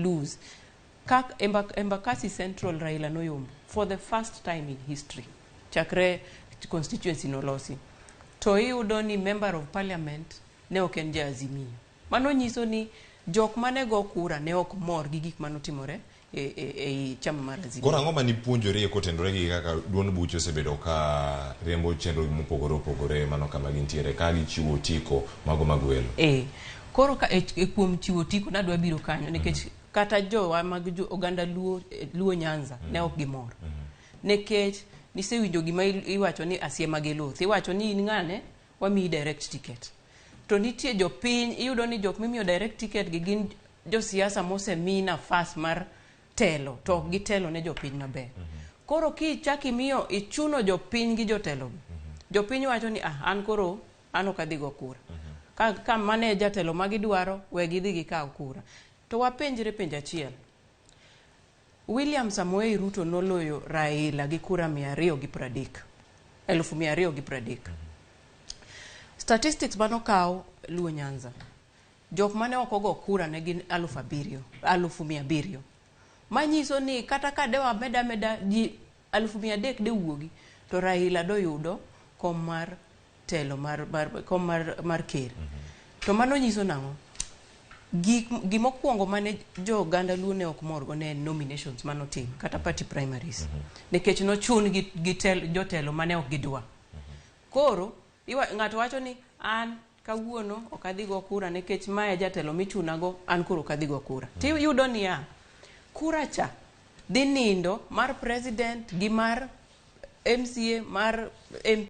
lose. Embakasi Central Raila noyombo for the first time in history. Chakre constituency nolosi. To iyudo ni member of parliament ne ok en Azimio. Mano nyiso ni jok mane go kura ne ok mor gi gik manotimore e chama mar Azimio. Koro ang'o mani puonjore kotendore gi kaka duond buche osebedo ka riembo chenro mopogore opogore mano kama gintiere ka gichiwo otiko mago magwelo. Koro ka kuom chiwo otiko nadwa biro kanyo nikech kata mag oganda luo Nyanza ne ok gimor. Nekech nisewinjo gima iwacho ni Asiema gi luth. Iwacho ni in ng'ane wamiyi direct ticket. To nitie jopiny, iyudo ni jok mimiyo direct ticket gi gin josiasa mosemi nafas mar telo, to ok gitelo ne jopiny maber. Koro kichaki miyo ichuno jopiny gi jotelo. Jopiny wacho ni an ok adhi go kura. Ka mane jatelo magidwaro, we gidhi gikaw kura. To wapenjre penj achiel. William Samoei Ruto noloyo Raila gi kura 230,000. Statistics manokaw luo Nyanza. Jok mane okogo kura ne gin 700,000. Manyiso ni kata ka dewa meda ji 300,000 de wuogi to Raila doyudo kom mar telo mar ker. To mano nyiso nang'o? Gimokwongo mane jo ganda luo ne ok morgo ne nominations manotim kata party primaries. Nekech nochun gi jotelo mane ok gidwa. Koro ng'ato wacho ni an kawuono ok adhi go kura nekech mae jatelo michunago, an koro ok adhi go kura. Tiyudo ni kura cha dhi nindo mar president gi mar MCA mar MP